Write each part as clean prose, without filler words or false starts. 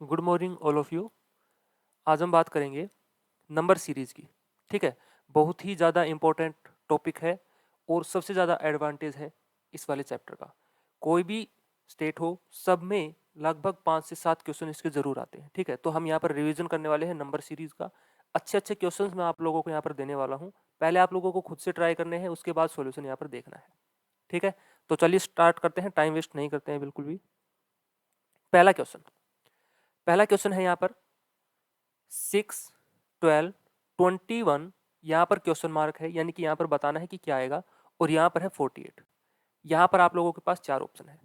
Good morning all of you. आज हम बात करेंगे नंबर सीरीज़ की। ठीक है, बहुत ही ज़्यादा इम्पोर्टेंट टॉपिक है और सबसे ज़्यादा एडवांटेज है इस वाले चैप्टर का। कोई भी स्टेट हो, सब में लगभग 5 से 7 क्वेश्चन इसके ज़रूर आते हैं। ठीक है, तो हम यहाँ पर रिवीजन करने वाले हैं नंबर सीरीज़ का। अच्छे अच्छे क्वेश्चन मैं आप लोगों को यहाँ पर देने वाला हूँ। पहले आप लोगों को खुद से ट्राई करने हैं, उसके बाद सॉल्यूशन यहाँ पर देखना है। ठीक है, तो चलिए स्टार्ट करते हैं, टाइम वेस्ट नहीं करते हैं बिल्कुल भी। पहला क्वेश्चन है यहाँ पर 6, 12, 21। यहाँ पर क्वेश्चन मार्क है, यानी कि यहाँ पर बताना है कि क्या आएगा। और यहाँ पर है 48। यहाँ पर आप लोगों के पास 4 ऑप्शन है।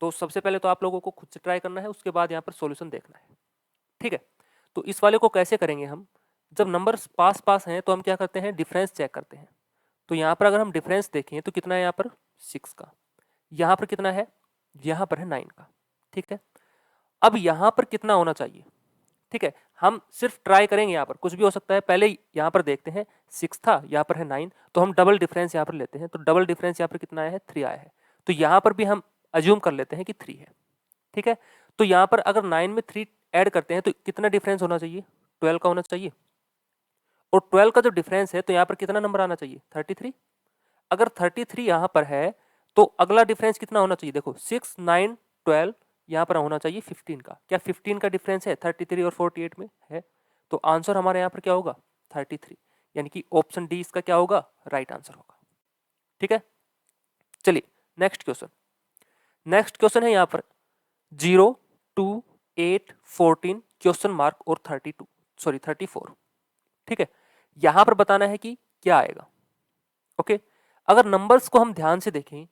तो सबसे पहले तो आप लोगों को खुद से ट्राई करना है, उसके बाद यहाँ पर सॉल्यूशन देखना है। ठीक है, तो इस वाले को कैसे करेंगे हम? जब नंबर्स पास पास हैं तो हम क्या करते हैं, डिफरेंस चेक करते हैं। तो यहाँ पर अगर हम डिफरेंस देखें तो कितना है यहाँ पर 6 का, यहाँ पर कितना है, यहाँ पर है 9 का। ठीक है, अब यहाँ पर कितना होना चाहिए? ठीक है, हम सिर्फ ट्राई करेंगे, यहाँ पर कुछ भी हो सकता है। पहले यहाँ पर देखते हैं, 6 था, यहाँ पर है 9, तो हम डबल डिफरेंस यहाँ पर लेते हैं। तो डबल डिफरेंस यहाँ पर कितना आया है, 3 आया है। तो यहाँ पर भी हम अज्यूम कर लेते हैं कि 3 है। ठीक है, तो यहाँ पर अगर 9 में 3 ऐड करते हैं तो कितना डिफरेंस होना चाहिए, 12 का होना चाहिए। और 12 का जो डिफरेंस है तो यहाँ पर कितना नंबर आना चाहिए, 33। अगर 33 यहाँ पर है तो अगला डिफरेंस कितना होना चाहिए, देखो 6, 9, 12, यहाँ पर होना चाहिए 15 का। क्या 15 का डिफरेंस है 33 और 48 में है? तो आंसर हमारे यहाँ पर क्या होगा, 33। यानी कि ऑप्शन डी इसका क्या होगा, राइट आंसर होगा। ठीक है, चलिए नेक्स्ट क्वेश्चन है यहाँ पर 0, 2, 8, 14 क्वेश्चन मार्क और 34। ठीक है, यहां पर बताना है कि क्या आएगा। ओके, अगर नंबर्स को हम ध्यान से देखें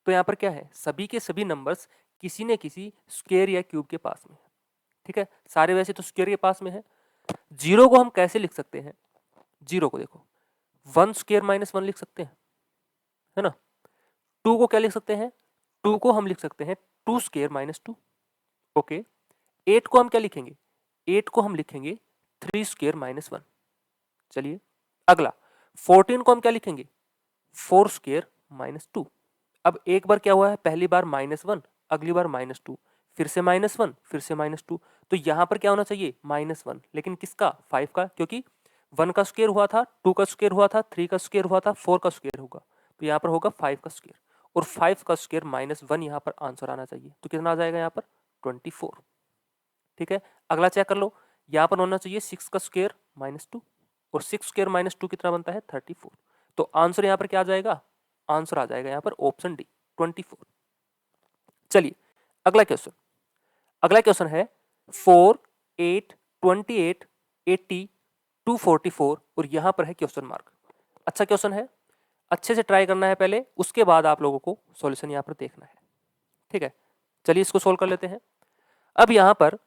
तो यहाँ पर क्या है, सभी के सभी नंबर्स किसी न किसी स्क्वायर या क्यूब के पास में है। ठीक है, सारे वैसे तो स्क्वायर के पास में है। 0 को हम कैसे लिख सकते हैं, 0 को देखो 1 स्क्वायर माइनस 1 लिख सकते हैं, है ना। 2 को क्या लिख सकते हैं, 2 को हम लिख सकते हैं 2 स्क्वायर माइनस 2। ओके, 8 को हम क्या लिखेंगे, 8 को हम लिखेंगे 3 स्क्वायर माइनस 1। चलिए अगला 14 को हम क्या लिखेंगे, 4 स्क्वायर माइनस 2। अब एक बार क्या हुआ है, पहली बार -1, अगली बार -2, फिर से -1, फिर से -2। तो यहाँ पर क्या होना चाहिए, -1, लेकिन किसका, 5 का, क्योंकि 1 का स्क्वायर हुआ था, 2 का स्क्वायर हुआ था, 3 का स्क्वायर हुआ था, 4 का स्क्वायर होगा। तो यहाँ पर होगा 5 का स्क्वायर, और 5 का स्क्वायर -1 यहाँ पर आंसर आना चाहिए। तो कितना आ जाएगा यहाँ पर, 24। ठीक है, अगला चेक कर लो, यहाँ पर होना चाहिए 6 का स्क्वायर -2, और 6 स्क्वायर -2 कितना बनता है, 34। तो आंसर यहाँ पर क्या आ जाएगा, आंसर आ जाएगा यहाँ पर ऑप्शन डी, 24। चलिए अगला क्वेश्चन है 4, 8, 28, 80, 244, और यहां पर है क्वेश्चन मार्क। अच्छा क्वेश्चन है, अच्छे से ट्राई करना है पहले, उसके बाद आप लोगों को सॉल्यूशन यहां पर देखना है। ठीक है, चलिए इसको सोल्व कर लेते हैं। अब यहां पर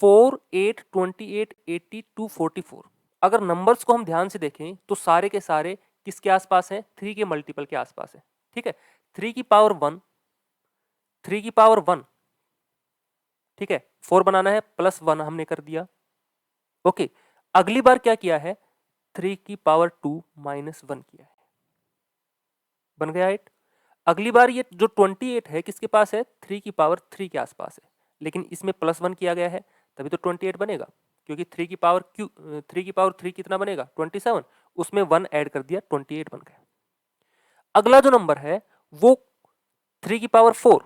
4, 8, 28, 80, 244, अगर नंबर्स को हम ध्यान से देखें तो सारे के सारे किसके आसपास हैं, 3 के मल्टीपल के आसपास है। ठीक है, 3 की पावर 1, 3 की पावर 1, ठीक है, 4 बनाना है, +1 हमने कर दिया। ओके, अगली बार क्या किया है, 3 की पावर 2 -1 किया है, बन गया 8। अगली बार ये जो 28 है किसके पास है, 3 की पावर 3 के आसपास है, लेकिन इसमें +1 किया गया है, तभी तो 28 बनेगा, क्योंकि 3 की पावर 3 कितना बनेगा, 27, उसमें 1 ऐड कर दिया, 28 बन गया। अगला जो नंबर है वो 3 की पावर 4,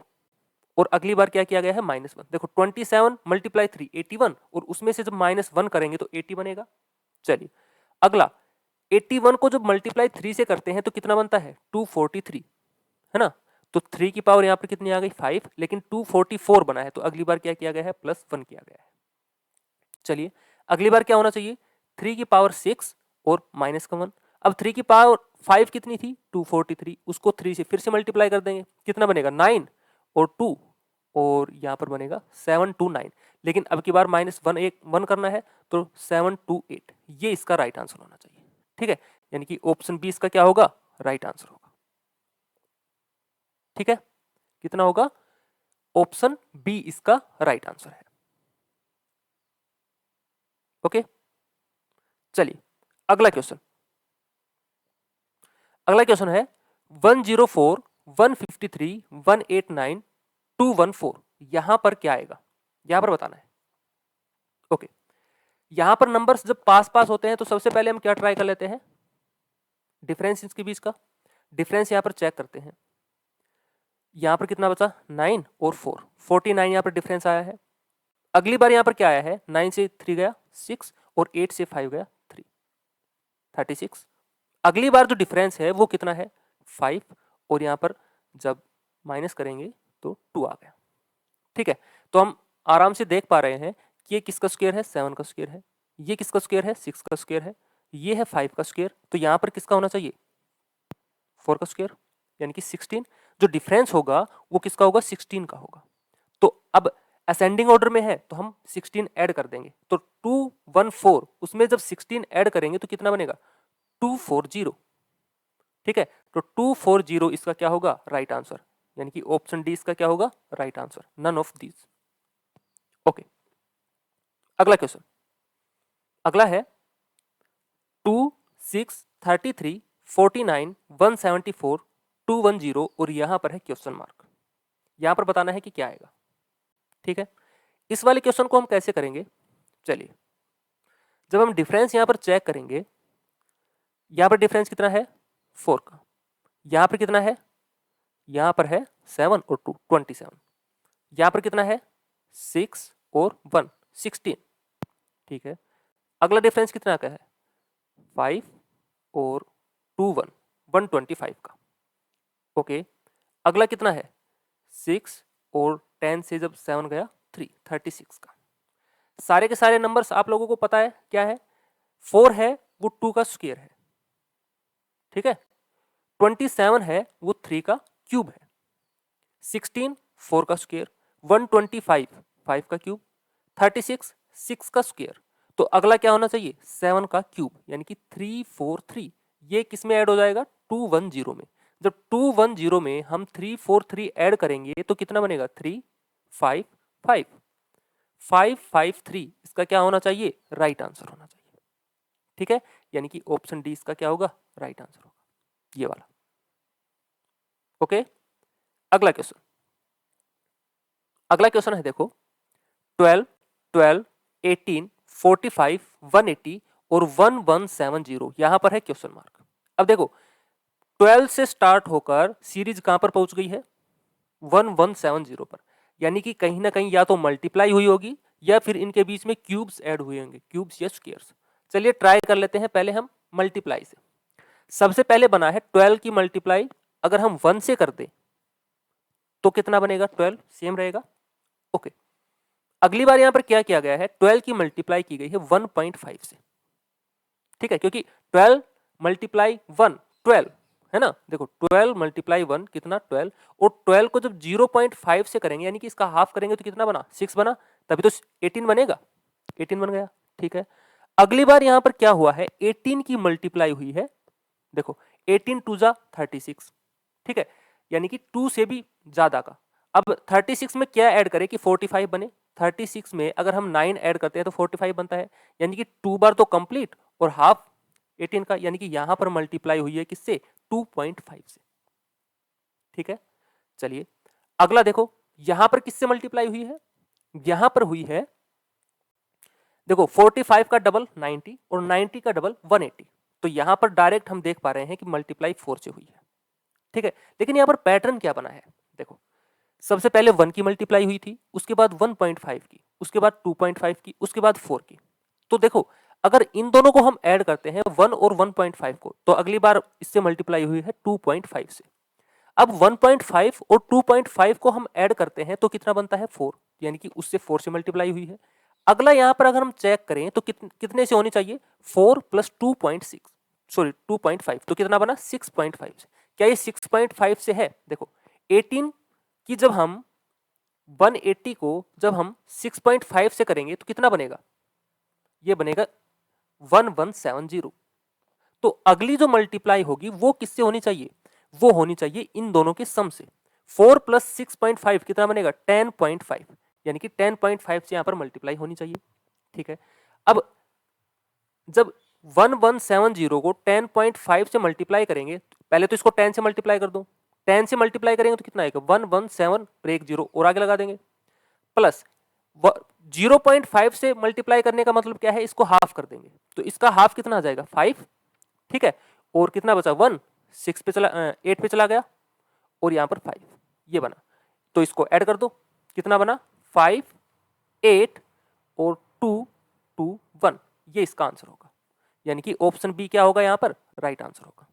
और अगली बार क्या किया गया है, -1। देखो 27 × 3 81, और उसमें से जब -1 करेंगे तो 80 बनेगा। चलिए अगला 81 को जब मल्टीप्लाई 3 से करते हैं तो कितना बनता है, 243, है ना। तो 3 की पावर यहाँ पर कितनी आ गई, 5, लेकिन 244 बना है, तो अगली बार क्या किया गया है, +1 किया गया है। चलिए अगली बार क्या होना चाहिए, 3 की पावर 6 और -1। अब 3 की पावर 5 कितनी थी, 243, उसको 3 से फिर से मल्टीप्लाई कर देंगे, कितना बनेगा, 9 और 2, और यहाँ पर बनेगा 729। लेकिन अब की बार -1 करना है, तो 728, ये इसका राइट आंसर होना चाहिए। ठीक है, यानी कि ऑप्शन बी इसका क्या होगा, राइट आंसर होगा। ठीक है, कितना होगा, ऑप्शन बी इसका राइट आंसर है। ओके, चलिए अगला क्वेश्चन है 104, 153, 189, 214। यहां पर क्या आएगा, यहां पर बताना है। ओके, यहां पर नंबर्स जब पास पास होते हैं तो सबसे पहले हम क्या ट्राई कर लेते हैं, डिफरेंस इसके बीच का डिफरेंस यहां पर चेक करते हैं। यहां पर कितना बचा, 9 और 4, 49 यहां पर डिफरेंस आया है। अगली बार यहां पर क्या आया है, 9 से 3 गया 6 और 8 से 5 गया 3, 36। अगली बार जो डिफरेंस है वो कितना है, 5, और यहां पर जब माइनस करेंगे तो 2 आ गया। ठीक है, तो हम आराम से देख पा रहे हैं कि ये किसका स्क्वायर है, 7 का स्क्वायर है, ये किसका स्क्वायर है, 6 का स्क्वायर है, ये है 5 का स्क्वायर, तो यहां पर किसका होना चाहिए, 4 का स्क्वायर, यानी कि 16। जो डिफरेंस होगा वो किसका होगा, 16 का होगा। तो अब असेंडिंग ऑर्डर में है तो हम 16 ऐड कर देंगे, तो 214 उसमें जब 16 ऐड करेंगे तो कितना बनेगा, 240। ठीक है, तो 240 इसका क्या होगा, राइट आंसर, यानी कि ऑप्शन डी इसका क्या होगा, right answer, none of these. Okay, अगला क्वेश्चन, अगला है 2, 6, 33, 49, 174, 210 और यहां पर है क्वेश्चन मार्क। यहां पर बताना है कि क्या आएगा। ठीक है, इस वाले क्वेश्चन को हम कैसे करेंगे, चलिए, जब हम डिफरेंस यहां पर चेक करेंगे, यहां पर डिफरेंस कितना है, 4 का, यहां पर कितना है, यहां पर है 7 और 2, 27, यहां पर कितना है, 6 और 1, 16। ठीक है, अगला डिफरेंस कितना का है, 5 और 2, 1, 125 का। ओके, अगला कितना है, 6 और 10 से जब 7 गया 3, 36 का। सारे के सारे नंबर्स आप लोगों को पता है क्या है, 4 है वो 2 का स्क्वायर है, ठीक है, 27 है वो 3 का क्यूब है, 16 4 का स्क्वायर, 125 5 का क्यूब, 36 6 का स्क्वायर। तो अगला क्या होना चाहिए, 7 का क्यूब, यानी कि 343। ये किस में ऐड हो जाएगा, 210 में। जब 210 में हम 343 ऐड करेंगे तो कितना बनेगा, 355 553 इसका क्या होना चाहिए, राइट आंसर होना चाहिए। ठीक है, यानी कि ऑप्शन डी इसका क्या होगा, राइट आंसर होगा, ये वाला। ओके, अगला क्वेश्चन, अगला क्वेश्चन है देखो, 12, 12, 18, 45, 180 और 1170, यहां पर है क्वेश्चन मार्क। अब देखो 12 से स्टार्ट होकर सीरीज कहां पर पहुंच गई है, 1170 पर, यानी कि कहीं ना कहीं या तो मल्टीप्लाई हुई होगी या फिर इनके बीच में क्यूब्स ऐड हुए होंगे, क्यूब्स या स्क्वायर्स। चलिए ट्राई कर लेते हैं पहले हम मल्टीप्लाई से। सबसे पहले बना है 12 की मल्टीप्लाई, अगर हम 1 से कर दें तो कितना बनेगा, 12 सेम रहेगा। ओके, अगली बार यहां पर क्या किया गया है, 12 की मल्टीप्लाई की गई है 1.5 से। ठीक है, क्योंकि 12 मल्टीप्लाई 1 12 है ना, देखो 12 मल्टीप्लाई 1 कितना 12, और 12 को जब 0.5 से करेंगे यानी कि इसका हाफ करेंगे तो कितना बना, 6 बना, तभी तो 18 बनेगा, 18 बन गया। ठीक है, अगली बार यहां पर क्या हुआ है, 18 की मल्टीप्लाई हुई है, देखो 18 टू जा 36, ठीक है, यानी कि 2 से भी ज्यादा का। अब 36 में क्या ऐड करें कि 45 बने, 36 में अगर हम 9 ऐड करते हैं तो 45 बनता है, यानी कि 2 बार तो कंप्लीट और हाफ 18 का, यानी कि यहां पर मल्टीप्लाई हुई है किससे, 2.5 से। ठीक है, चलिए अगला देखो, यहां पर किससे मल्टीप्लाई हुई है, यहां पर हुई है, देखो 45 का डबल 90 और 90 का डबल 180, तो यहां पर डायरेक्ट हम देख पा रहे हैं कि मल्टीप्लाई 4 से हुई है। ठीक है, लेकिन यहां पर पैटर्न क्या बना है, देखो सबसे पहले 1 की मल्टीप्लाई हुई थी, उसके बाद 1.5 की, उसके बाद 2.5 की, उसके बाद 4 की। तो देखो अगर इन दोनों को हम ऐड करते हैं 1 और 1.5 को, तो अगली बार इससे मल्टीप्लाई हुई है 2.5 से। अब 1.5 और 2.5 को हम ऐड करते हैं तो कितना बनता है, 4, यानी कि उससे 4 से मल्टीप्लाई हुई है। अगला यहां पर अगर हम चेक करें तो कितने से होनी चाहिए, 4 प्लस 2.6 सॉरी 2.5, तो कितना बना 6.5 से। क्या ये 6.5 से है, देखो 18 की जब हम 180 को जब हम 6.5 से करेंगे तो कितना बनेगा, ये बनेगा 1170। तो अगली जो मल्टीप्लाई होगी वो किससे होनी चाहिए, वो होनी चाहिए इन दोनों के सम से। 4 प्लस 6.5 कितना बनेगा, 10.5, यानी कि 10.5 से यहां पर मल्टीप्लाई होनी चाहिए। ठीक है, अब जब 1170 को 10.5 से मल्टीप्लाई करेंगे, पहले तो इसको 10 से मल्टीप्लाई कर दो, 10 से मल्टीप्लाई करेंगे तो कितना आएगा, 117 ब्रेक 0 और आगे लगा देंगे, प्लस 0.5 से मल्टीप्लाई करने का मतलब क्या है, इसको हाफ कर देंगे तो इसका हाफ कितना आ जाएगा 5, ठीक है, और कितना बचा 1, 6 पे चला 8 पे चला गया और यहाँ पर 5 ये बना, तो इसको ऐड कर दो, कितना बना 5, 8 और 2, 2, 1, ये इसका आंसर होगा, यानी कि ऑप्शन बी क्या होगा यहाँ पर राइट आंसर होगा।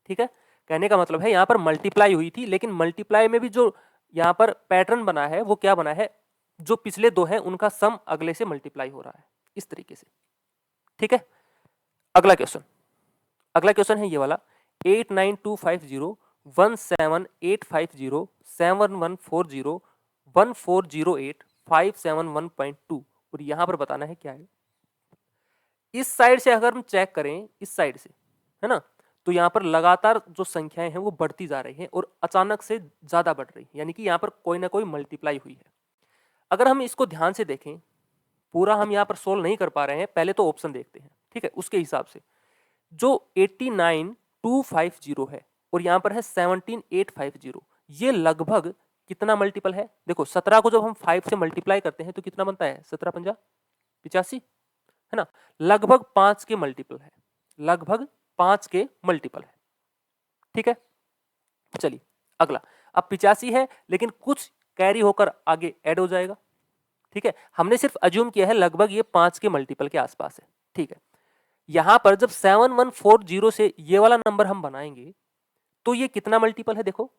ठीक है, कहने का मतलब है यहाँ पर मल्टीप्लाई हुई थी, लेकिन मल्टीप्लाई में भी जो यहाँ पर पैटर्न बना है वो क्या बना है, जो पिछले दो हैं उनका सम अगले से मल्टीप्लाई हो रहा है इस तरीके से। ठीक है, अगला क्वेश्चन है ये वाला 89250 17850 7140 1408 571.2 और यहां पर बताना है क्या है। इस साइड से अगर हम चेक करें, इस साइड से है ना, तो यहाँ पर लगातार जो संख्याएं हैं वो बढ़ती जा रही हैं और अचानक से ज्यादा बढ़ रही है, यानी कि यहाँ पर कोई ना कोई मल्टीप्लाई हुई है। अगर हम इसको ध्यान से देखें, पूरा हम यहाँ पर सोल्व नहीं कर पा रहे हैं, पहले तो ऑप्शन देखते हैं। ठीक है, उसके हिसाब से जो 89250 है और यहाँ पर है 17850, ये लगभग कितना मल्टीपल है, देखो 17 को जब हम 5 से मल्टीप्लाई करते हैं तो कितना बनता है 17 पंजा 85 है ना, लगभग 5 के मल्टीपल है, लगभग 5 के मल्टीपल है। ठीक है, चलिए अगला, अब 85 है लेकिन कुछ कैरी होकर आगे ऐड हो जाएगा। ठीक है, हमने सिर्फ अज्यूम किया है लगभग ये 5 के मल्टीपल के आसपास है। ठीक है, यहां पर जब 7140 से ये वाला नंबर हम बनाएंगे तो ये कितना मल्टीपल है, देखो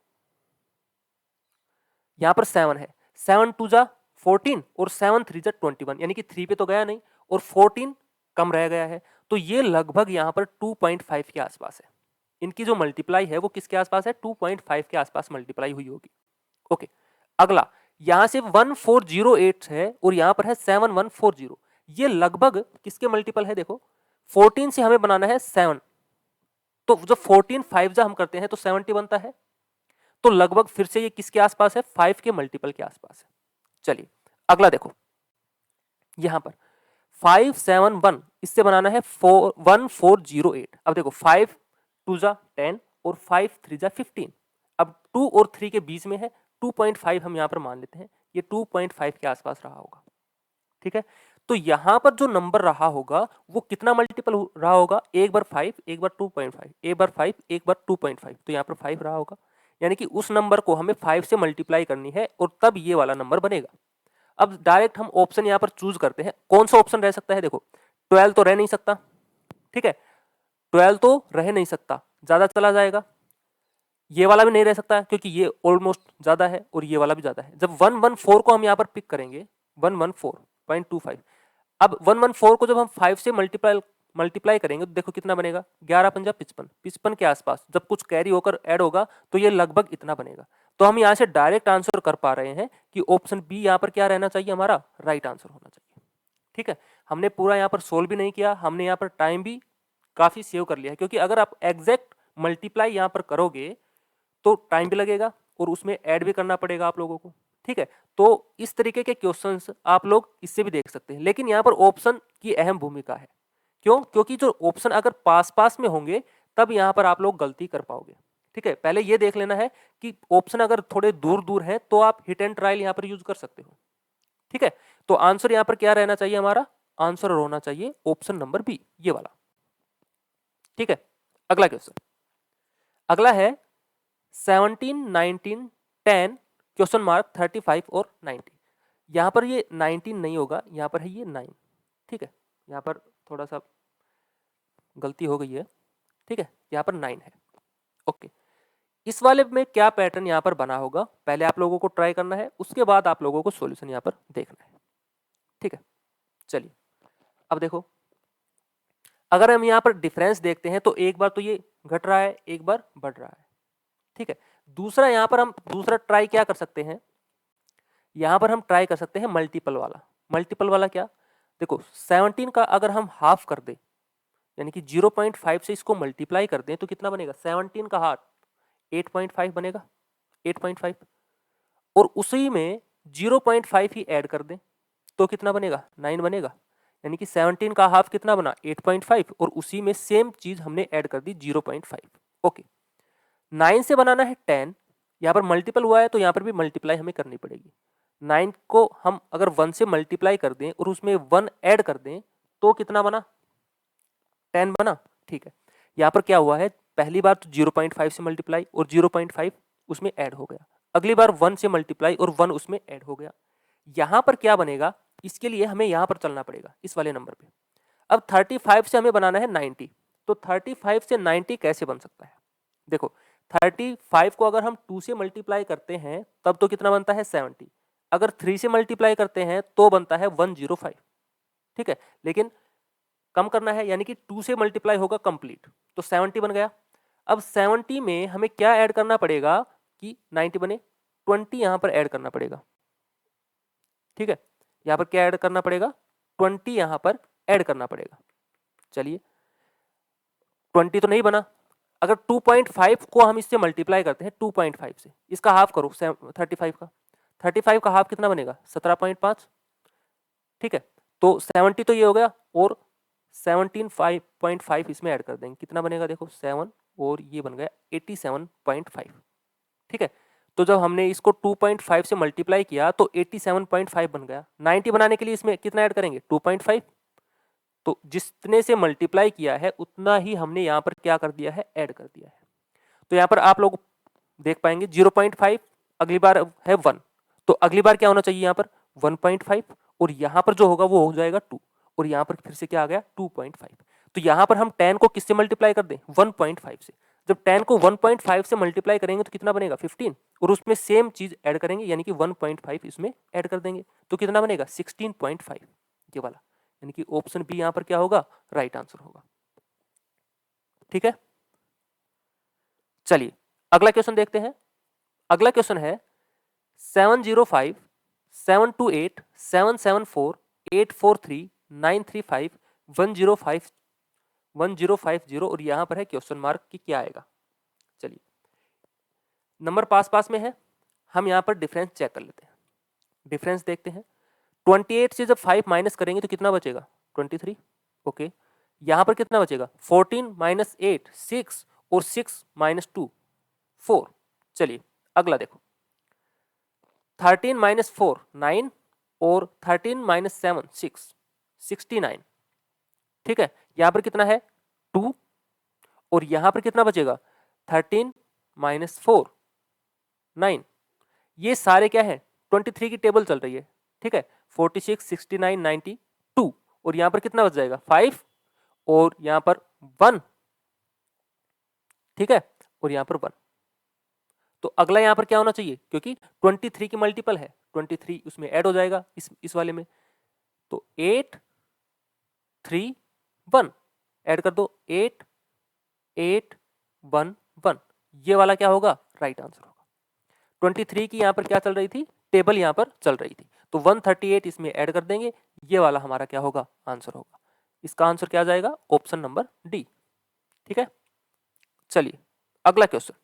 यहां पर 7 है, 7 2 जा 14 और 7 3 जा 21, यानी कि 3 पे तो गया नहीं और 14 कम रह गया है, तो ये लगभग यहां पर 2.5 के आसपास है। इनकी जो मल्टीप्लाई है वो किसके आसपास है, 2.5 के आसपास मल्टीप्लाई हुई होगी। ओके, अगला यहां से 1408 है और यहां पर है 7140, ये लगभग किसके मल्टीपल है, देखो 14 से हमें बनाना है 7, तो जब 14 5 जा हम करते हैं तो 70 बनता है, तो लगभग फिर से ये किसके आसपास है, 5 के मल्टीपल के आसपास है। चलिए अगला देखो, यहां पर 571 इससे बनाना है 1408। अब देखो 5 2 जा 10 और 5 3 जा 15, अब 2 और 3 के बीच में है 2.5 हम यहां पर मान लेते हैं, ये 2.5 के आसपास रहा होगा। ठीक है, तो यहां पर जो नंबर रहा होगा वो कितना मल्टीपल रहा होगा, एक बार 5 एक बार 2.5, एक बार 5 एक बार 2.5, तो यहाँ पर 5 रहा होगा, यानी कि उस नंबर को हमें 5 से मल्टीप्लाई करनी है और तब ये वाला नंबर बनेगा। अब डायरेक्ट हम ऑप्शन यहाँ पर चूज करते हैं, कौन सा ऑप्शन रह सकता है, देखो 12 तो रह नहीं सकता, ठीक है 12 तो रह नहीं सकता, ज्यादा चला जाएगा, ये वाला भी नहीं रह सकता क्योंकि ये ऑलमोस्ट ज्यादा है और ये वाला भी ज्यादा है। जब 114 को हम यहाँ पर पिक करेंगे 114.25, अब 114 को जब हम 5 से मल्टीप्लाई करेंगे तो देखो कितना बनेगा, 11 पंजा 55, 55 के आसपास, जब कुछ कैरी होकर ऐड होगा तो ये लगभग इतना बनेगा। तो हम यहाँ से डायरेक्ट आंसर कर पा रहे हैं कि ऑप्शन बी यहाँ पर क्या रहना चाहिए, हमारा राइट आंसर होना चाहिए। ठीक है, हमने पूरा यहाँ पर सोल्व भी नहीं किया, हमने यहाँ पर टाइम भी काफी सेव कर लिया है, क्योंकि अगर आप एग्जैक्ट मल्टीप्लाई यहाँ पर करोगे तो टाइम भी लगेगा और उसमें ऐड भी करना पड़ेगा आप लोगों को। ठीक है, तो इस तरीके के क्वेश्चंस आप लोग इससे भी देख सकते हैं, लेकिन यहाँ पर ऑप्शन की अहम भूमिका है। क्यों, क्योंकि जो ऑप्शन अगर पास पास में होंगे तब यहाँ पर आप लोग गलती कर पाओगे। ठीक है, पहले ये देख लेना है कि ऑप्शन अगर थोड़े दूर दूर हैं तो आप हिट एंड ट्रायल यहाँ पर यूज कर सकते हो। ठीक है, तो आंसर यहाँ पर क्या रहना चाहिए, हमारा आंसर होना चाहिए ऑप्शन नंबर बी, ये वाला। ठीक है, अगला क्वेश्चन, अगला है 17 19 10 क्वेश्चन मार्क 35 और 90। यहां पर ये 19 नहीं होगा, यहां पर है ये 9। ठीक है, यहां पर थोड़ा सा गलती हो गई है। ठीक है, यहां पर 9 है। ओके, इस वाले में क्या पैटर्न यहां पर बना होगा, पहले आप लोगों को ट्राई करना है, उसके बाद आप लोगों को सॉल्यूशन यहां पर देखना है। ठीक है, चलिए अब देखो, अगर हम यहां पर डिफरेंस देखते हैं तो एक बार तो ये घट रहा है, एक बार बढ़ रहा है। ठीक है, दूसरा यहां पर हम दूसरा ट्राई क्या कर सकते हैं, यहां पर हम ट्राई कर सकते हैं मल्टीपल वाला। मल्टीपल वाला क्या, देखो 17 का अगर हम हाफ कर दें, यानी कि 0.5 से इसको मल्टीप्लाई कर दें तो कितना बनेगा, 17 का हाफ 8.5 बनेगा, 8.5, और उसी में 0.5 ही ऐड कर दें तो कितना बनेगा, 9 बनेगा, यानी कि 17 का हाफ कितना बना 8.5 और उसी में सेम चीज हमने ऐड कर दी 0.5। ओके, 9 से बनाना है 10, यहाँ पर मल्टीपल हुआ है तो यहाँ पर भी मल्टीप्लाई हमें करनी पड़ेगी। 9 को हम अगर 1 से मल्टीप्लाई कर दें और उसमें 1 ऐड कर दें तो कितना बना, 10 बना। ठीक है, यहाँ पर क्या हुआ है, पहली बार तो 0.5 से मल्टीप्लाई और 0.5 उसमें ऐड हो गया, अगली बार 1 से मल्टीप्लाई और 1 उसमें ऐड हो गया। यहाँ पर क्या बनेगा, इसके लिए हमें यहाँ पर चलना पड़ेगा इस वाले नंबर पे। अब 35 से हमें बनाना है 90, तो 35 से 90 कैसे बन सकता है, देखो 35 को अगर हम 2 से मल्टीप्लाई करते हैं तब तो कितना बनता है 70, अगर 3 से मल्टीप्लाई करते हैं तो बनता है 105। ठीक है, लेकिन कम करना है यानी कि 2 से मल्टीप्लाई होगा कंप्लीट, तो 70 बन गया। अब 70 में हमें क्या ऐड करना पड़ेगा कि 90 बने, 20 यहां पर ऐड करना पड़ेगा। ठीक है, यहां पर क्या ऐड करना पड़ेगा, 20 यहां पर ऐड करना पड़ेगा। चलिए 20 तो नहीं बना, अगर 2.5 को हम इससे मल्टीप्लाई करते हैं 2.5 से, इसका हाफ करो 35 का, 35 का हाफ कितना बनेगा 17.5। ठीक है, तो 70 तो ये हो गया और 17.5 इसमें ऐड कर देंगे, कितना बनेगा देखो 7 और ये बन गया 87.5। ठीक है, तो जब हमने इसको 2.5 से मल्टीप्लाई किया तो 87.5 बन गया। 90 बनाने के लिए इसमें कितना ऐड करेंगे 2.5, तो जितने से मल्टीप्लाई किया है उतना ही हमने यहाँ पर क्या कर दिया है, ऐड कर दिया है। तो यहाँ पर आप लोग देख पाएंगे 0.5, अगली बार है 1, तो अगली बार क्या होना चाहिए यहाँ पर 1.5 और यहाँ पर जो होगा वो हो जाएगा 2 और यहाँ पर फिर से क्या आ गया 2.5। तो यहाँ पर हम 10 को किससे मल्टीप्लाई कर दें 1.5 से, जब 10 को 1.5 से मल्टीप्लाई करेंगे तो कितना बनेगा 15 और उसमें सेम चीज ऐड करेंगे यानी कि 1.5 इसमें ऐड कर देंगे तो कितना बनेगा 16.5, ये वाला, यानी कि ऑप्शन बी यहाँ पर क्या होगा, राइट आंसर होगा। ठीक है, चलिए अगला क्वेश्चन देखते हैं। अगला क्वेश्चन है 705 728 774 843 935 1050 1050 और यहां पर है क्वेश्चन मार्क की क्या आएगा। चलिए नंबर पास पास में है, हम यहां पर डिफरेंस चेक कर लेते हैं, डिफरेंस देखते हैं। 28 से जब 5 माइनस करेंगे तो कितना बचेगा 23। ओके, यहां पर कितना बचेगा 14 माइनस 8 6 और 6 माइनस 2 4। चलिए अगला देखो 13 माइनस 4 9 और 13 माइनस 7 6 69। ठीक है, यहां पर कितना है 2 और यहां पर कितना बचेगा 13 माइनस 4 9। ये सारे क्या है 23 की टेबल चल रही है। ठीक है, 46 69 92 और यहां पर कितना बच जाएगा 5 और यहां पर 1। ठीक है, और यहां पर 1, तो अगला यहां पर क्या होना चाहिए, क्योंकि 23 की मल्टीपल है 23 उसमें ऐड हो जाएगा इस वाले में, तो 8 3 1 ऐड कर दो 8 8 1 1, ये वाला क्या होगा राइट आंसर होगा। 23 की यहां पर क्या चल रही थी, टेबल यहां पर चल रही थी, तो 138 इसमें ऐड कर देंगे, ये वाला हमारा क्या होगा आंसर होगा। इसका आंसर क्या जाएगा ऑप्शन नंबर डी। ठीक है, चलिए अगला क्वेश्चन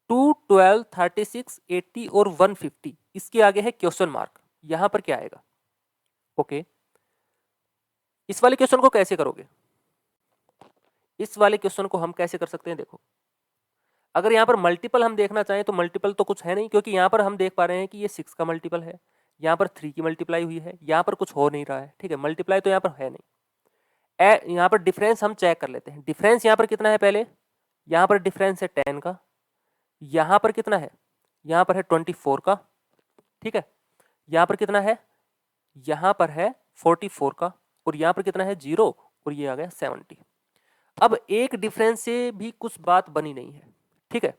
2 12 36 80 और 150, इसके आगे है क्वेश्चन मार्क, यहां पर क्या आएगा। ओके, इस वाले क्वेश्चन को कैसे करोगे, इस वाले क्वेश्चन को हम कैसे कर सकते हैं, देखो अगर यहां पर मल्टीपल हम देखना चाहें तो मल्टीपल तो कुछ है नहीं, क्योंकि यहां पर हम देख पा रहे हैं कि ये 6 का मल्टीपल है, यहां पर 3 की मल्टीप्लाई हुई है, यहां पर कुछ हो नहीं रहा है। ठीक है, मल्टीप्लाई तो यहां पर है नहीं। यहां पर डिफरेंस हम चेक कर लेते हैं, डिफरेंस यहां पर कितना है, पहले यहां पर डिफरेंस है 10 का, यहां पर कितना है, यहां पर है 24 का। ठीक है, यहां पर कितना है, यहां पर है 44 का और यहां पर कितना है 0 और ये आ गया 70। अब एक डिफरेंस से भी कुछ बात बनी नहीं है। ठीक है,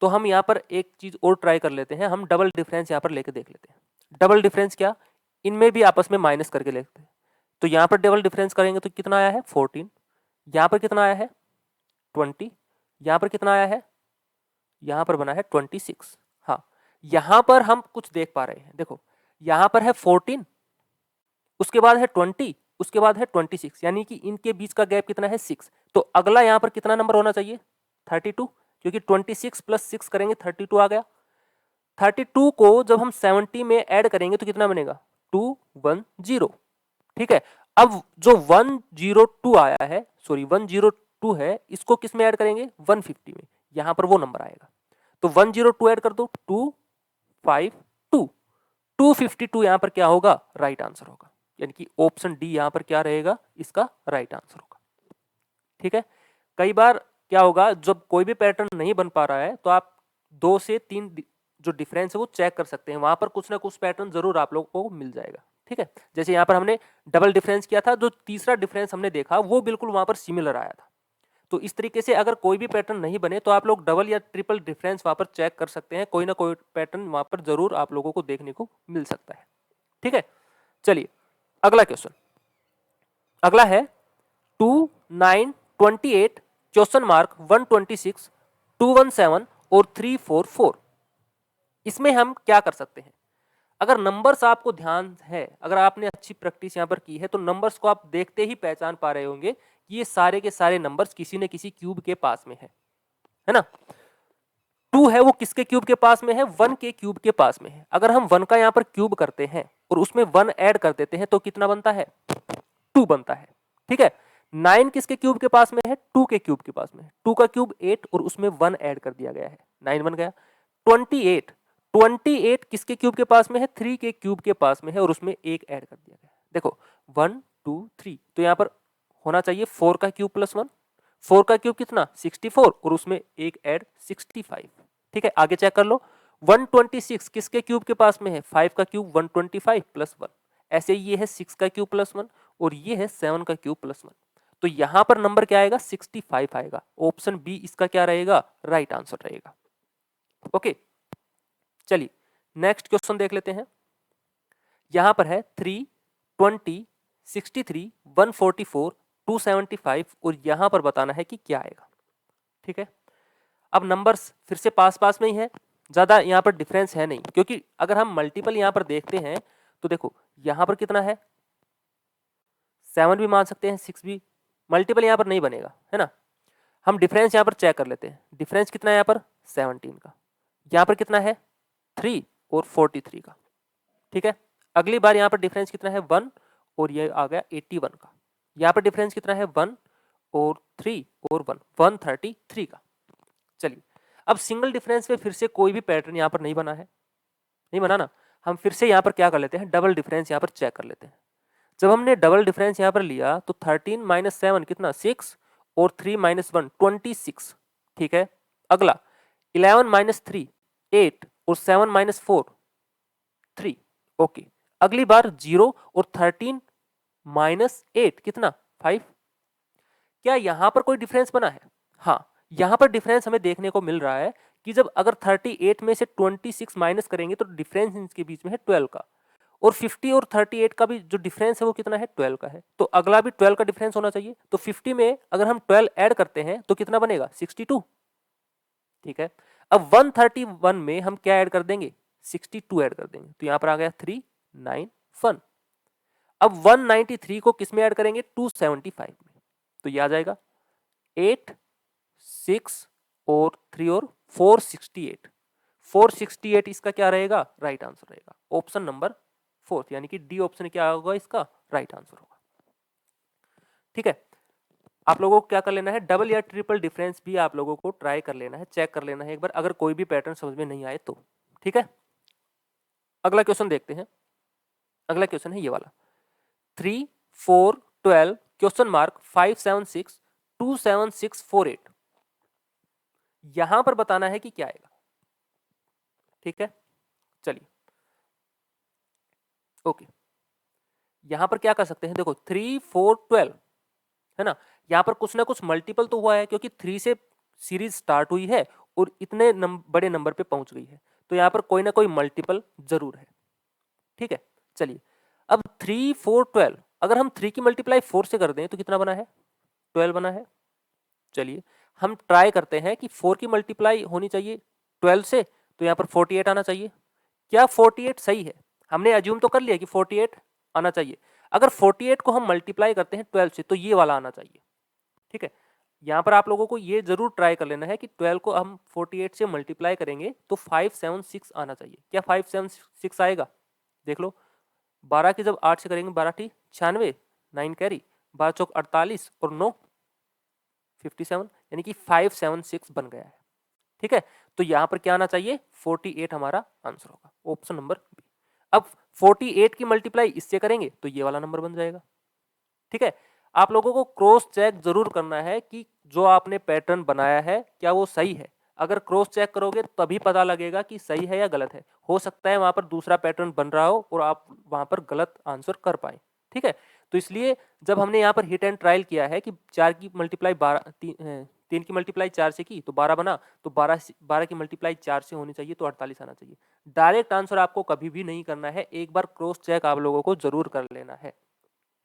तो हम यहां पर एक चीज और ट्राई कर लेते हैं, हम डबल डिफरेंस यहां पर लेके देख लेते हैं। डबल डिफरेंस क्या, इनमें भी आपस में माइनस करके लेते हैं, तो यहां पर डबल डिफरेंस करेंगे तो कितना आया है 14, यहां पर कितना आया है 20, यहां पर कितना आया है, यहां पर बना है 26। हाँ, यहां पर हम कुछ देख पा रहे हैं, देखो यहां पर है 14, उसके बाद है 20, उसके बाद है 26, यानी कि इनके बीच का गैप कितना है 6, तो अगला यहां पर कितना नंबर होना चाहिए 32, क्योंकि 26 प्लस 6 करेंगे 32 आ गया। 32 को जब हम 70 में ऐड करेंगे तो कितना बनेगा 210। ठीक है, अब जो 102 आया है, सॉरी 102 है, इसको किस में ऐड करेंगे 150 में, यहां पर वो नंबर आएगा, तो 102 ऐड कर दो 2 5 252 यहाँ पर क्या होगा, राइट आंसर होगा, यानी कि ऑप्शन डी यहाँ पर क्या रहेगा, इसका राइट आंसर होगा। ठीक है, कई बार क्या होगा, जब कोई भी पैटर्न नहीं बन पा रहा है तो आप 2 से 3 जो डिफरेंस है वो चेक कर सकते हैं, वहां पर कुछ ना कुछ पैटर्न जरूर आप लोगों को मिल जाएगा। ठीक है, जैसे यहाँ पर हमने डबल डिफरेंस किया था, जो तीसरा डिफरेंस हमने देखा वो बिल्कुल वहां पर सिमिलर आया था। तो इस तरीके से अगर कोई भी पैटर्न नहीं बने तो आप लोग डबल या ट्रिपल डिफरेंस वहां पर चेक कर सकते हैं, कोई ना कोई पैटर्न वहां पर जरूर आप लोगों को देखने को मिल सकता है। ठीक है, चलिए अगला क्वेश्चन, अगला है 2, 9, 28 क्वेश्चन मार्क 126 217 और 344। इसमें हम क्या कर सकते हैं, अगर नंबर्स आपको ध्यान है, अगर आपने अच्छी प्रैक्टिस यहाँ पर की है तो नंबर्स को आप देखते ही पहचान पा रहे होंगे कि ये सारे के सारे नंबर्स किसी न किसी क्यूब के पास में है ना। 2 है वो किसके क्यूब के पास में है, 1 के क्यूब के पास में है। अगर हम 1 का यहाँ पर क्यूब करते हैं और उसमें 1 ऐड कर देते हैं तो कितना बनता है, 2 बनता है। ठीक है, 9 किसके क्यूब के पास में है, 2 के क्यूब के पास में है। 2 का क्यूब 8 और उसमें 1 ऐड कर दिया गया है, 9 बन गया। 28 किसके क्यूब के पास में है, 3 के क्यूब के पास में है और उसमें 1 ऐड कर दिया गया है। देखो 1 2 3, तो यहाँ पर होना चाहिए 4 का क्यूब प्लस 1। 4 का क्यूब कितना, 64 और उसमें 1 ऐड 65। ठीक है, आगे चेक कर लो, 126 किसके क्यूब के पास में है, 5 का क्यूब 125 प्लस 1। ऐसे ये है 6 का क्यूब प्लस 1 और ये है 7 का क्यूब प्लस 1। तो यहां पर नंबर क्या आएगा, 65 आएगा। ऑप्शन बी इसका क्या रहेगा, राइट आंसर रहेगा। ओके, चलिए नेक्स्ट क्वेश्चन देख लेते हैं। यहां पर है 3, 20, 63, 144, 275 और यहां पर बताना है कि क्या आएगा। ठीक है, अब नंबर्स फिर से पास पास में ही है, ज्यादा यहाँ पर डिफरेंस है नहीं, क्योंकि अगर हम मल्टीपल यहाँ पर देखते हैं तो देखो यहाँ पर कितना है, 7 भी मान सकते हैं, 6 भी, मल्टीपल यहाँ पर नहीं बनेगा, है ना। हम डिफरेंस यहाँ पर चेक कर लेते हैं, डिफरेंस कितना है यहाँ पर 17 का, यहाँ पर कितना है 3 और 43 का। ठीक है, अगली बार यहाँ पर डिफरेंस कितना है 1 और ये आ गया 81 का। यहाँ पर डिफरेंस कितना है 1 और 3 और 1 133 का। चलिए अब सिंगल डिफरेंस पे फिर से कोई भी पैटर्न यहाँ पर नहीं बना है, नहीं बना ना, हम फिर से यहाँ पर क्या कर लेते हैं, डबल डिफरेंस यहाँ पर चेक कर लेते हैं। जब हमने डबल डिफरेंस यहाँ पर लिया तो 13 माइनस 7 कितना 6 और 3 माइनस 1 26। ठीक है, अगला 11 माइनस 3 8 और 7 माइनस 4 3। ओके, अगली बार 0 और 13 माइनस 8 कितना 5। क्या यहां पर कोई डिफरेंस बना है, हाँ यहां पर डिफरेंस हमें देखने को मिल रहा है कि जब अगर 38 में से 26 माइनस करेंगे तो डिफरेंस इनके बीच में है 12 का, और 50 और 38 का भी जो डिफरेंस है वो कितना है 12 का है, तो अगला भी 12 का डिफरेंस होना चाहिए। तो 50 में अगर हम 12 ऐड करते हैं तो कितना बनेगा 62। ठीक है, अब 131 में हम क्या ऐड कर देंगे 62 ऐड कर देंगे, तो यहां पर आ गया 391। अब 193 को किस में ऐड करेंगे 275 में, तो ये आ जाएगा 8 6 और 3 और 468। 468 इसका क्या रहेगा, राइट आंसर रहेगा, ऑप्शन नंबर 4, यानी कि डी ऑप्शन क्या होगा इसका राइट आंसर होगा। ठीक है, आप लोगों को क्या कर लेना है, डबल या ट्रिपल डिफरेंस भी आप लोगों को ट्राई कर लेना है, चेक कर लेना है एक बार, अगर कोई भी पैटर्न समझ में नहीं आए तो। ठीक है, अगला क्वेश्चन देखते हैं। अगला क्वेश्चन है ये वाला, 3, 4, 12 क्वेश्चन मार्क 576 27648। यहां पर बताना है कि क्या आएगा। ठीक है, चलिए ओके, यहां पर क्या कर सकते हैं, देखो 3, 4, 12 है ना, यहां पर कुछ ना कुछ मल्टीपल तो हुआ है क्योंकि 3 से सीरीज स्टार्ट हुई है और इतने बड़े नंबर पे पहुंच गई है, तो यहां पर कोई ना कोई मल्टीपल जरूर है। ठीक है, चलिए अब 3, 4, 12, अगर हम 3 की मल्टीप्लाई 4 से कर दें तो कितना बना है 12 बना है। चलिए हम ट्राई करते हैं कि 4 की मल्टीप्लाई होनी चाहिए 12 से, तो यहाँ पर 48 आना चाहिए। क्या 48 सही है, हमने अज्यूम तो कर लिया कि 48 आना चाहिए। अगर 48 को हम मल्टीप्लाई करते हैं 12 से तो ये वाला आना चाहिए। ठीक है, यहाँ पर आप लोगों को ये जरूर ट्राई कर लेना है कि 12 को हम 48 से मल्टीप्लाई करेंगे तो 576 आना चाहिए। क्या 576 आएगा, देख लो, 12 की जब 8 से करेंगे 12 ठी 96, 9 कैरी, 12 चौक 48 और 9 57, यानी कि 576 बन गया है। ठीक है, तो यहां पर क्या आना चाहिए, 48 हमारा आंसर होगा, ऑप्शन नंबर बी। अब 48 की मल्टीप्लाई इससे करेंगे तो ये वाला नंबर बन जाएगा। ठीक है, आप लोगों को क्रॉस चेक जरूर करना है कि जो आपने पैटर्न बनाया है क्या वो सही है। अगर क्रॉस चेक करोगे तभी पता लगेगा कि सही है या गलत है। हो सकता है वहां पर दूसरा पैटर्न बन रहा हो और आप वहां पर गलत आंसर कर पाए। ठीक है, तो इसलिए जब हमने यहाँ पर हिट एंड ट्रायल किया है कि 4 की मल्टीप्लाई 12, 3 की मल्टीप्लाई 4 से की तो 12 बना, तो 12 की मल्टीप्लाई 4 से होनी चाहिए तो 48 आना चाहिए। डायरेक्ट आंसर आपको कभी भी नहीं करना है, एक बार क्रॉस चेक आप लोगों को जरूर कर लेना है।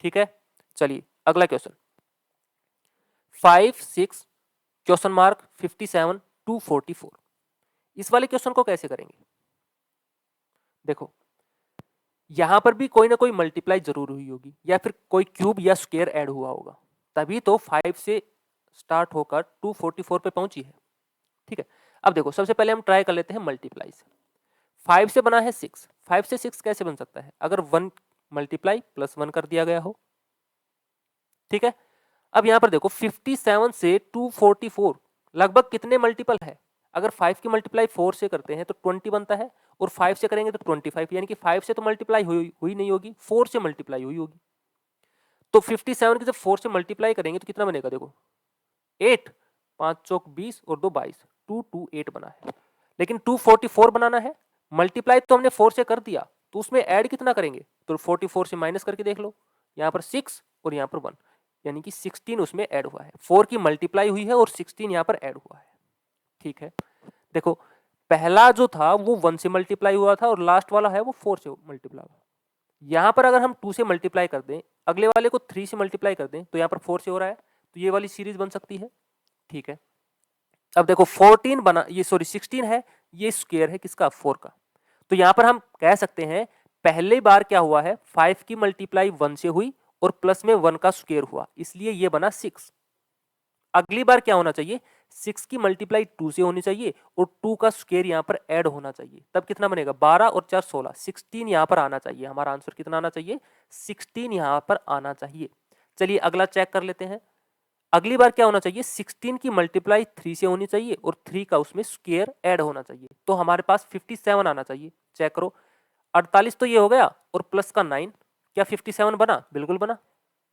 ठीक है, चलिए अगला क्वेश्चन, 5 6 क्वेश्चन मार्क 57 244। इस वाले क्वेश्चन को कैसे करेंगे, देखो यहां पर भी कोई ना कोई मल्टीप्लाई जरूर हुई होगी या फिर कोई क्यूब या स्क्वायर ऐड हुआ होगा, तभी तो 5 से स्टार्ट होकर 244 पे पहुंची है। ठीक है, अब देखो सबसे पहले हम ट्राई कर लेते हैं मल्टीप्लाई से। 5 से बना है 6, 5 से 6 कैसे बन सकता है, अगर 1 मल्टीप्लाई प्लस 1 कर दिया गया हो। ठीक है, अब यहां पर देखो 57 से 244 लगभग कितने मल्टीपल है, अगर 5 की मल्टीप्लाई 4 से करते हैं तो 20 बनता है और 5 से करेंगे तो 25, यानी कि 5 से तो मल्टीप्लाई हुई नहीं होगी, 4 से मल्टीप्लाई हुई होगी। तो 57 की जब 4 से मल्टीप्लाई करेंगे तो कितना बनेगा, देखो 8, 5 चौक 20 और 2 22, 228 बना है। लेकिन 244 बनाना है, मल्टीप्लाई तो हमने 4 से कर दिया, तो उसमें ऐड कितना करेंगे, तो 44 से माइनस करके देख लो, यहाँ पर 6 और यहाँ पर 1, यानी कि 16 उसमें ऐड हुआ है। 4 की मल्टीप्लाई हुई है और 16 यहाँ पर ऐड हुआ है। ठीक है, देखो पहला जो था वो 1 से मल्टीप्लाई हुआ था और लास्ट वाला है वो 4 से मल्टीप्लाई हुआ। यहाँ पर अगर हम 2 से मल्टीप्लाई कर दें, अगले वाले को 3 से मल्टीप्लाई कर दें, तो यहाँ पर 4 से हो रहा है, तो ये वाली सीरीज बन सकती है। ठीक है, अब देखो 14 बना, ये सॉरी 16 है, ये स्क्वायर है किसका, 4 का, तो यहां पर हम कह सकते हैं पहले बार क्या हुआ है, 5 की मल्टीप्लाई 1 से हुई और प्लस में 1 का स्क्वायर हुआ, इसलिए ये बना 6। अगली बार क्या होना चाहिए, 6 की मल्टीप्लाई 2 से होनी चाहिए और 2 का स्क्वायर यहां पर ऐड होना चाहिए, तब कितना बनेगा, 12 और 4 16, 16 यहां पर आना चाहिए। हमारा आंसर कितना आना चाहिए, 16 यहां पर आना चाहिए। चलिए अगला चेक कर लेते हैं, अगली बार क्या होना चाहिए, 16 की मल्टीप्लाई 3 से होनी चाहिए और 3 का उसमें स्क्वायर ऐड होना चाहिए, तो हमारे पास 57 आना चाहिए। चेक करो, 48 तो ये हो गया और प्लस का 9, क्या 57 बना, बिल्कुल बना,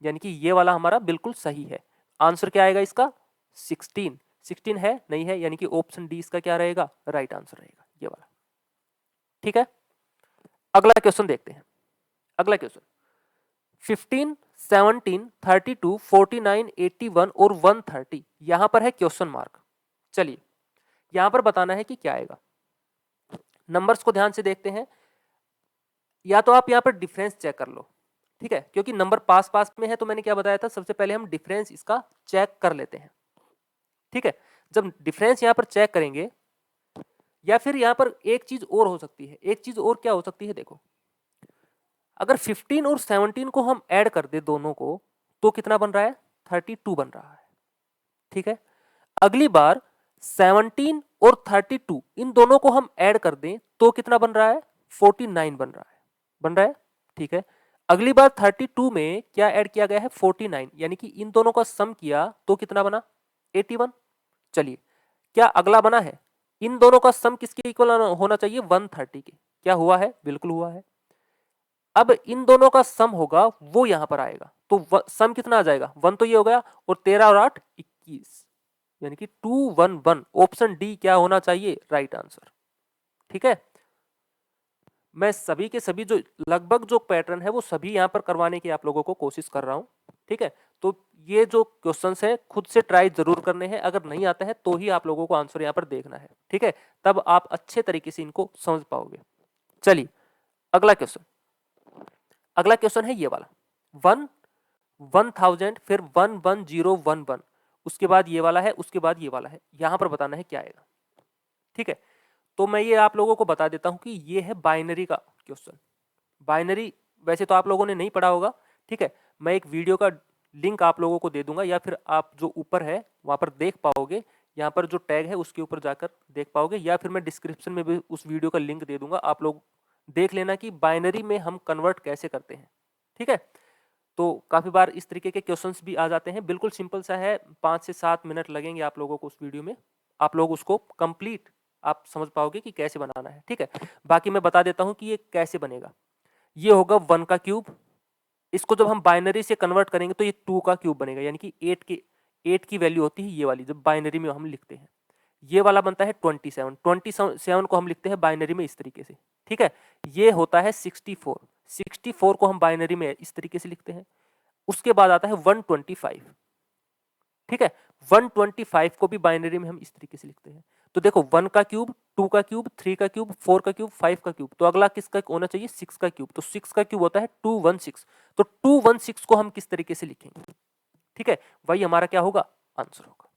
यानी कि ये वाला हमारा बिल्कुल सही है। आंसर क्या आएगा इसका, 16। 16 है नहीं है, यानी कि ऑप्शन डी इसका क्या रहेगा, राइट आंसर रहेगा ये वाला। ठीक है, अगला क्वेश्चन देखते हैं, अगला क्वेश्चन 15 17 32 49 81 और 130, यहां पर है क्वेश्चन मार्क। चलिए यहां पर बताना है कि क्या आएगा, नंबर्स को ध्यान से देखते हैं, या तो आप यहां पर डिफरेंस चेक कर लो। ठीक है, क्योंकि नंबर पास पास में है, तो मैंने क्या बताया था, सबसे पहले हम डिफरेंस इसका चेक कर लेते हैं। ठीक है, जब डिफरेंस यहां पर चेक करेंगे, या फिर यहां पर एक चीज और हो सकती है, एक चीज और क्या हो सकती है, देखो अगर 15 और 17 को हम ऐड कर दे दोनों को, तो कितना बन रहा है, 32 बन रहा है। ठीक है, अगली बार 17 और 32 इन दोनों को हम ऐड कर दें तो कितना बन रहा है, 49 बन रहा है, बन रहा है। ठीक है, अगली बार 32 में क्या ऐड किया गया है, 49, यानी कि इन दोनों का सम किया तो कितना बना, 81। चलिए क्या अगला बना है, इन दोनों का सम किसके इक्वल होना चाहिए, 130 के, क्या हुआ है, बिल्कुल हुआ है। अब इन दोनों का सम होगा वो यहां पर आएगा, तो सम कितना आ जाएगा, 1 तो ये हो गया और 13 और 8 21, यानी कि 211, ऑप्शन डी क्या होना चाहिए, राइट आंसर। ठीक है, मैं सभी के सभी जो लगभग जो पैटर्न है वो सभी यहां पर करवाने की आप लोगों को कोशिश कर रहा हूं। ठीक है, तो ये जो क्वेश्चंस है खुद से ट्राई जरूर करने हैं, अगर नहीं आता है तो ही आप लोगों को आंसर यहां पर देखना है। ठीक है, तब आप अच्छे तरीके से इनको समझ पाओगे। चलिए अगला क्वेश्चन, अगला क्वेश्चन है ये वाला, 1000 फिर 11011, उसके बाद ये वाला है, उसके बाद ये वाला है, यहां पर बताना है क्या आएगा। ठीक है, तो मैं ये आप लोगों को बता देता हूं कि ये है बाइनरी का क्वेश्चन। बाइनरी वैसे तो आप लोगों ने नहीं पढ़ा होगा। ठीक है, मैं एक वीडियो का लिंक आप लोगों को दे दूंगा, या फिर आप जो ऊपर है वहां पर देख पाओगे, यहाँ पर जो टैग है उसके ऊपर जाकर देख पाओगे, या फिर मैं डिस्क्रिप्शन में भी उस वीडियो का लिंक दे दूंगा, आप लोग देख लेना कि बाइनरी में हम कन्वर्ट कैसे करते हैं। ठीक है, तो काफी बार इस तरीके के क्वेश्चंस भी आ जाते हैं, बिल्कुल सिंपल सा है, 5 से 7 मिनट लगेंगे आप लोगों को उस वीडियो में, आप लोग उसको कंप्लीट आप समझ पाओगे कि कैसे बनाना है। ठीक है, बाकी मैं बता देता हूं कि ये कैसे बनेगा। ये होगा 1 का क्यूब, इसको जब हम बाइनरी से कन्वर्ट करेंगे तो ये 2 का क्यूब बनेगा, यानी कि 8 की वैल्यू होती है ये वाली जब बाइनरी में हम लिखते हैं। ये वाला बनता है 27 को हम लिखते हैं बाइनरी में इस तरीके से। ठीक है, ये होता है 64 को हम बाइनरी में इस तरीके से लिखते हैं। उसके बाद आता है 125। ठीक है, 125 को भी बाइनरी में हम इस तरीके से लिखते हैं। तो देखो 1 का क्यूब, 2 का क्यूब, 3 का क्यूब, 4 का क्यूब, 5 का क्यूब, तो अगला किसका होना चाहिए? 6 का क्यूब। तो 6 का क्यूब होता है 216। तो 216 को हम किस तरीके से लिखेंगे? ठीक है, वही हमारा क्या होगा? आंसर होगा।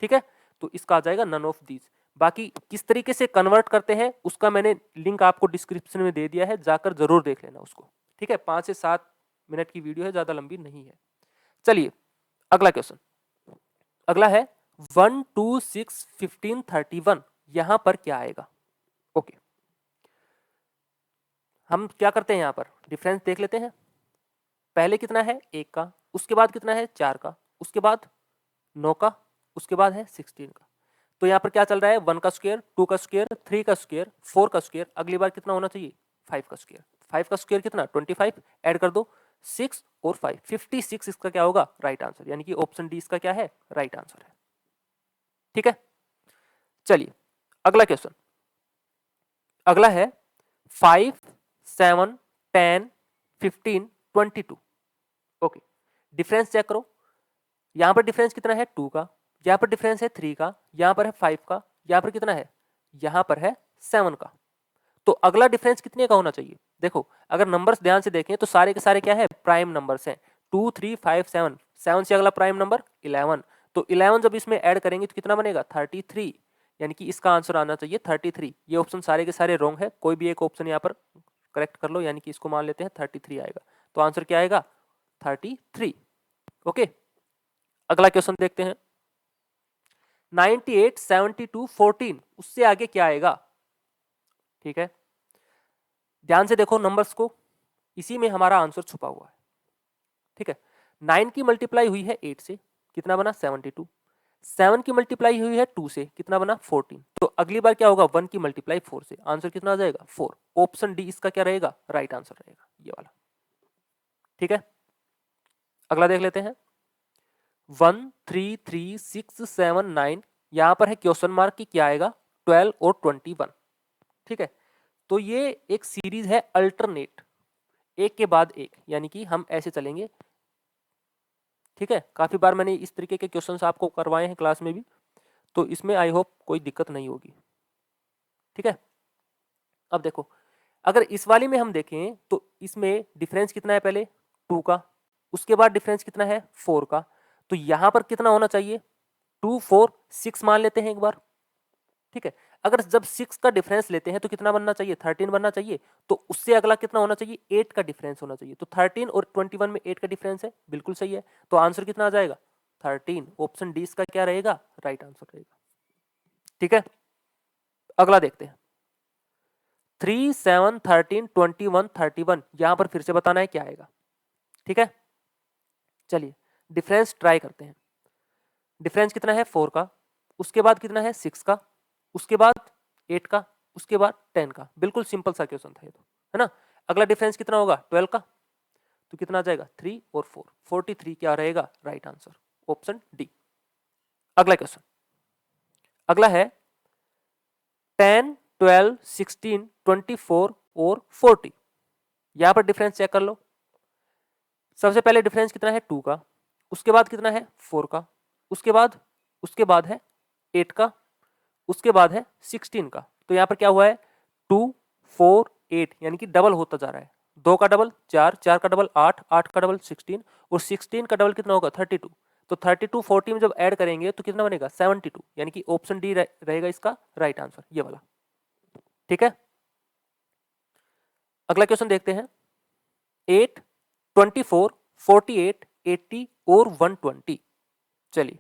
ठीक है, तो इसका आ जाएगा नन ऑफ दीज। बाकी किस तरीके से कन्वर्ट करते हैं उसका मैंने लिंक आपको डिस्क्रिप्शन में दे दिया है, जाकर जरूर देख लेना उसको। ठीक है, 5 से 7 मिनट की वीडियो है, ज्यादा लंबी नहीं है। चलिए अगला क्वेश्चन, अगला है 1 2 6 15 31। यहां पर क्या आएगा? ओके, हम क्या करते हैं, यहां पर डिफरेंस देख लेते हैं। पहले कितना है? 1 का, उसके बाद कितना है? 4 का, उसके बाद 9 का, उसके बाद है 16 का। तो यहाँ पर क्या चल रहा है? 1 का स्क्वायर, 2 का स्क्वायर, 3 का स्क्वायर, 4 का स्क्वायर, अगली बार कितना होना चाहिए? 5 का स्क्वायर। 5 का स्क्वायर कितना? 25, ऐड कर दो 6 और 5, 56 इसका क्या होगा? राइट आंसर, यानी कि ऑप्शन डी इसका क्या है? राइट आंसर है। ठीक है, चलिए अगला क्वेश्चन, अगला है 5 7 10 15 22। ओके, डिफरेंस चेक करो। यहां पर डिफरेंस कितना है? 2 का, यहां पर डिफरेंस है 3 का, यहां पर है 5 का, यहां पर कितना है? यहां पर है 7 का। तो अगला डिफरेंस कितने का होना चाहिए? देखो अगर नंबर्स ध्यान से देखें तो सारे के सारे क्या है? प्राइम नंबर्स हैं। 2 3 5 7, 7 से अगला प्राइम नंबर 11। तो 11 जब इसमें ऐड करेंगे तो कितना बनेगा? 33, यानी कि इसका आंसर आना चाहिए 33। ये ऑप्शन सारे के सारे रॉन्ग है, कोई भी एक ऑप्शन यहाँ पर करेक्ट कर लो, यानी कि इसको मान लेते हैं 33 आएगा। तो आंसर क्या आएगा? 33। ओके, अगला क्वेश्चन देखते हैं 98 72 14। उससे आगे क्या आएगा? ठीक है, ध्यान से देखो नंबर्स को, इसी में हमारा आंसर छुपा हुआ है। ठीक है, 9 की मल्टीप्लाई हुई है 8 से, कितना बना? 72। 7 की मल्टीप्लाई हुई है 2 से, कितना बना? 14। तो अगली बार क्या होगा? 1 की मल्टीप्लाई 4 से, आंसर कितना आ जाएगा? 4। ऑप्शन डी इसका क्या रहेगा? राइट आंसर रहेगा, ये वाला। ठीक है, अगला देख लेते हैं 1 3 3 6 7 9। यहां पर है क्वेश्चन मार्क की क्या आएगा? 12 और 21। ठीक है, तो ये एक सीरीज है अल्टरनेट, एक के बाद एक, यानी कि हम ऐसे चलेंगे। ठीक है, काफी बार मैंने इस तरीके के क्वेश्चंस आपको करवाए हैं क्लास में भी, तो इसमें आई होप कोई दिक्कत नहीं होगी। ठीक है, अब देखो अगर इस वाली में हम देखें तो इसमें डिफरेंस कितना है? पहले 2 का, उसके बाद डिफरेंस कितना है? 4 का। तो यहां पर कितना होना चाहिए? 2 4 6 मान लेते हैं एक बार। ठीक है, अगर जब 6 का डिफरेंस लेते हैं तो कितना बनना चाहिए? 13 बनना चाहिए। तो उससे अगला कितना होना चाहिए? 8 का डिफरेंस होना चाहिए। तो 13 और 21 में 8 का डिफरेंस है, बिल्कुल सही है। तो आंसर कितना आ जाएगा? 13। ऑप्शन डी इसका क्या रहेगा? राइट आंसर रहेगा। ठीक है, अगला देखते हैं 3 7 13 21 31। यहां पर फिर से बताना है क्या आएगा। ठीक है, चलिए डिफरेंस ट्राई करते हैं। डिफरेंस कितना है? 4 का, उसके बाद कितना है? 6 का, उसके बाद 8 का, उसके बाद 10 का। बिल्कुल सिंपल सा क्वेश्चन था ये तो, है ना। अगला डिफरेंस कितना होगा? 12 का, तो कितना आ जाएगा? 3 और 4, 43 क्या रहेगा? Right answer, option D. अगला क्वेश्चन, अगला है 10 12 16 24 और 40। यहां पर डिफरेंस चेक कर लो। सबसे पहले डिफरेंस कितना है? 2 का, उसके बाद कितना है? 4 का, उसके बाद है 8 का, उसके बाद है 16 का। तो यहां पर क्या हुआ है? 2 4 8, यानी कि डबल होता जा रहा है। 2 का डबल 4, 4 का डबल 8, 8 का डबल 16 और 16 का डबल कितना होगा? 32। तो 32 40 में जब ऐड करेंगे तो कितना बनेगा? 72, यानी कि ऑप्शन डी रहेगा इसका राइट आंसर, ये वाला। ठीक है, अगला क्वेश्चन देखते हैं 8 24 48 80 और 120। चलिए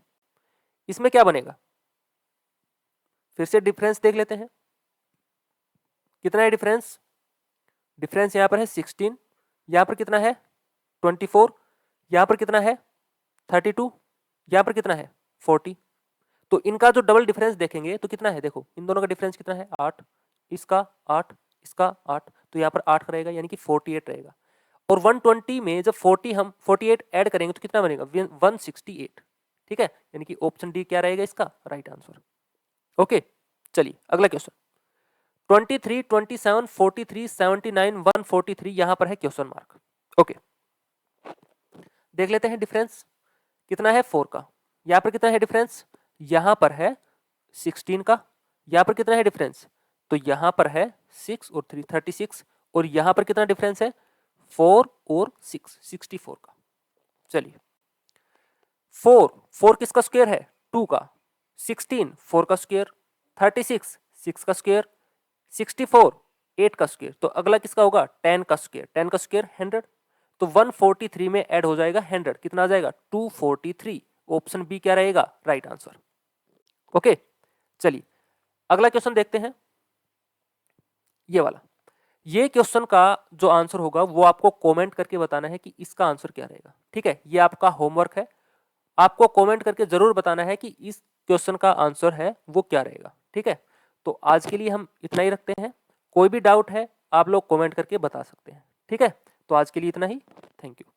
इसमें क्या बनेगा? फिर से डिफरेंस देख लेते हैं। कितना है डिफरेंस? डिफरेंस यहां पर है 16, यहां पर कितना है? 24, यहां पर कितना है? 32, यहां पर कितना है? 40। तो इनका जो डबल डिफरेंस देखेंगे तो कितना है, देखो इन दोनों का डिफरेंस कितना है, 8, इसका 8, इसका 8, तो यहाँ पर 8 रहेगा यानी कि 48 रहेगा। और 120 में जब 48 ऐड करेंगे तो कितना बनेगा, 168। ठीक है, यानी कि ऑप्शन डी क्या रहेगा इसका राइट आंसर। ओके, चलिए अगला क्वेश्चन 23, 27, 43, 79, 143 यहां पर है क्वेश्चन मार्क। ओके, देख लेते हैं डिफरेंस कितना है 4 का, यहां पर कितना है डिफरेंस, यहां पर है 16 का, यहां पर कितना है डिफरेंस, तो यहां पर है 6 और 3 36, और यहां पर कितना डिफरेंस है 4 और 6 64 का। चलिए 4 किसका स्क्वायर है 2 का, 16 4 का स्क्वायर, 36 6 का स्क्वायर, 64 8 का स्क्वायर, तो अगला किसका होगा 10 का स्क्वायर, 10 का स्क्वायर 100, तो 143 में ऐड हो जाएगा 100, कितना आ जाएगा 243, ऑप्शन बी क्या रहेगा राइट आंसर। ओके, चलिए अगला क्वेश्चन देखते हैं, ये वाला। ये क्वेश्चन का जो आंसर होगा वो आपको कमेंट करके बताना है कि इसका आंसर क्या रहेगा। ठीक है, ये आपका होमवर्क है, आपको कमेंट करके जरूर बताना है कि इस क्वेश्चन का आंसर है वो क्या रहेगा। ठीक है, तो आज के लिए हम इतना ही रखते हैं, कोई भी डाउट है आप लोग कमेंट करके बता सकते हैं। ठीक है, तो आज के लिए इतना ही, थैंक यू।